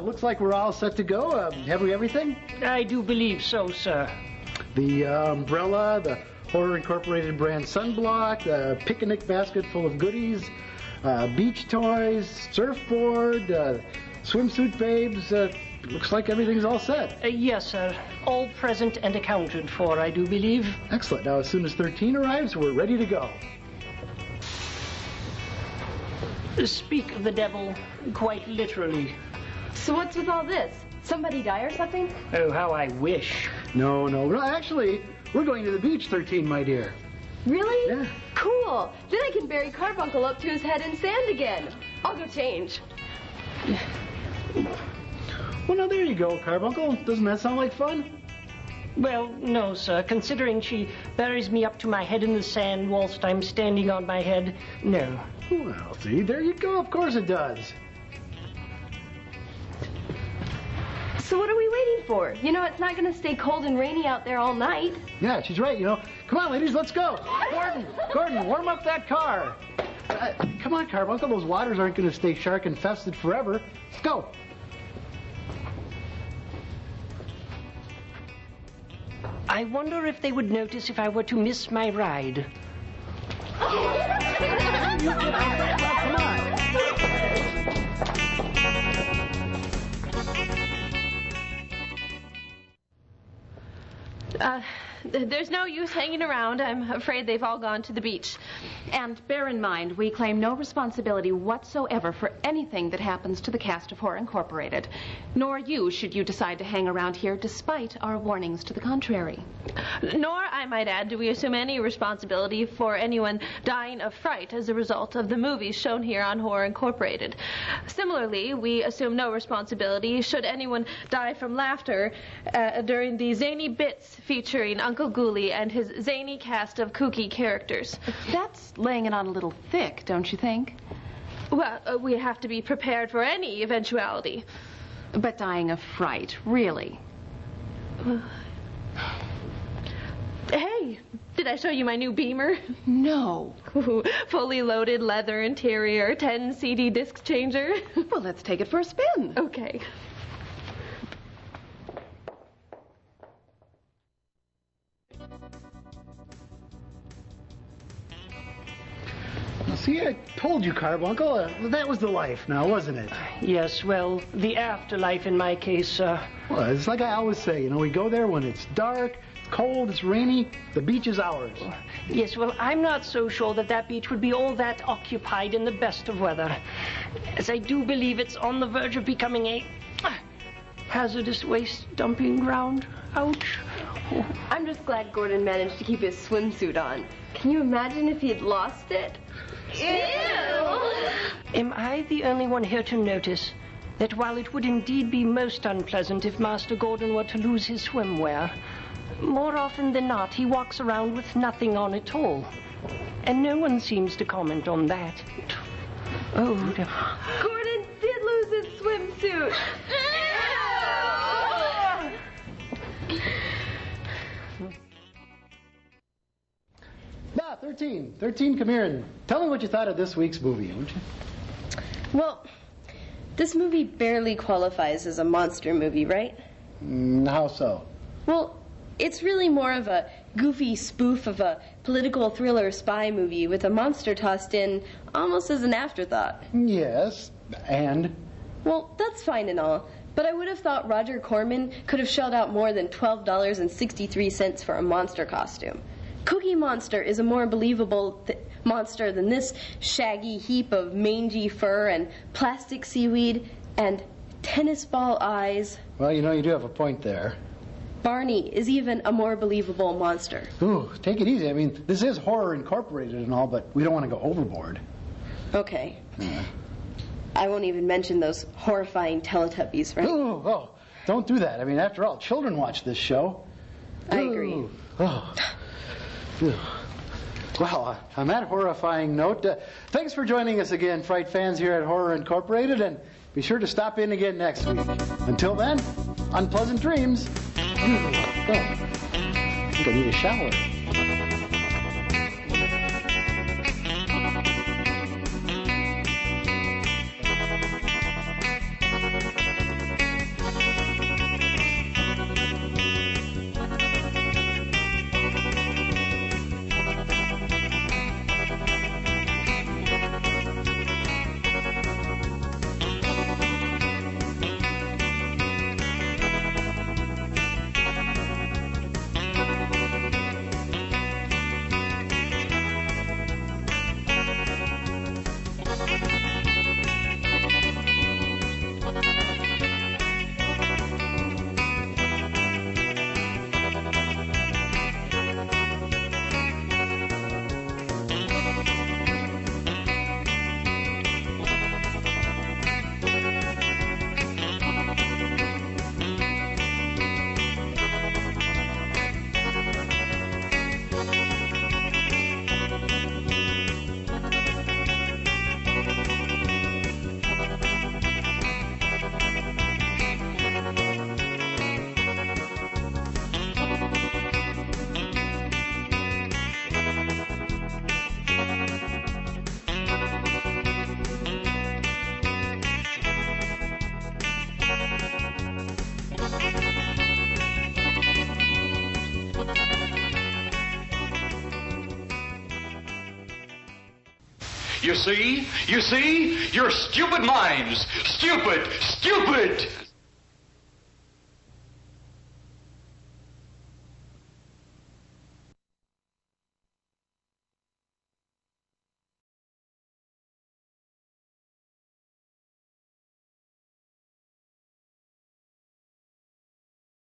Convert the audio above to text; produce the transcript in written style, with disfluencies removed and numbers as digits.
looks like we're all set to go. Have we everything? I do believe so, sir. The umbrella, the Horror Incorporated brand sunblock, the picnic basket full of goodies, beach toys, surfboard, swimsuit babes. Looks like everything's all set. Yes, sir. All present and accounted for, I do believe. Excellent. Now, as soon as 13 arrives, we're ready to go. Speak of the devil, quite literally. So what's with all this? Somebody die or something? Oh, how I wish. No. Actually, we're going to the beach, 13, my dear. Really? Yeah. Cool. Then I can bury Carbuncle up to his head in sand again. I'll go change. Well, now, there you go, Carbuncle. Doesn't that sound like fun? Well, no, sir. Considering she buries me up to my head in the sand whilst I'm standing on my head, no. Well, see, there you go. Of course it does. So what are we waiting for? You know, it's not going to stay cold and rainy out there all night. Yeah, she's right, Come on, ladies, let's go. Gordon, warm up that car. Come on, Carbuncle. Those waters aren't going to stay shark-infested forever. Let's go. I wonder if they would notice if I were to miss my ride. Come on. There's no use hanging around. I'm afraid they've all gone to the beach. And bear in mind, we claim no responsibility whatsoever for anything that happens to the cast of Horror Incorporated. Nor you, should you decide to hang around here despite our warnings to the contrary. Nor, I might add, do we assume any responsibility for anyone dying of fright as a result of the movies shown here on Horror Incorporated. Similarly, we assume no responsibility should anyone die from laughter during the zany bits featuring Uncle Ghoulie and his zany cast of kooky characters. That's laying it on a little thick, don't you think? Well, we have to be prepared for any eventuality. But dying of fright, really? Hey, did I show you my new Beamer? No. Ooh, fully loaded leather interior, 10 CD disc changer. Well, let's take it for a spin. Okay. See, I told you, Carbuncle. That was the life now, wasn't it? Yes, well, the afterlife in my case, sir. Well, it's like I always say, we go there when it's dark, it's cold, it's rainy, the beach is ours. Yes, well, I'm not so sure that beach would be all that occupied in the best of weather, as I do believe it's on the verge of becoming a hazardous waste dumping ground. Ouch. Oh. I'm just glad Gordon managed to keep his swimsuit on. Can you imagine if he'd lost it? Ew! Am I the only one here to notice that while it would indeed be most unpleasant if Master Gordon were to lose his swimwear, more often than not he walks around with nothing on at all, and no one seems to comment on that. Oh, no. Gordon did lose his swimsuit! Now, 13, come here and tell me what you thought of this week's movie, won't you? Well, this movie barely qualifies as a monster movie, right? How so? Well, it's really more of a goofy spoof of a political thriller spy movie with a monster tossed in almost as an afterthought. Yes, and? Well, that's fine and all, but I would have thought Roger Corman could have shelled out more than $12.63 for a monster costume. Cookie Monster is a more believable monster than this shaggy heap of mangy fur and plastic seaweed and tennis ball eyes. Well, you do have a point there. Barney is even a more believable monster. Ooh, take it easy. I mean, this is Horror Incorporated and all, but we don't want to go overboard. Okay. I won't even mention those horrifying Teletubbies, right? Oh, don't do that. I mean, after all, children watch this show. I agree. Oh. Well, on that horrifying note, thanks for joining us again, Fright fans here at Horror Incorporated, and be sure to stop in again next week. Until then, unpleasant dreams. Oh, I think I need a shower. You see? Your stupid minds. Stupid!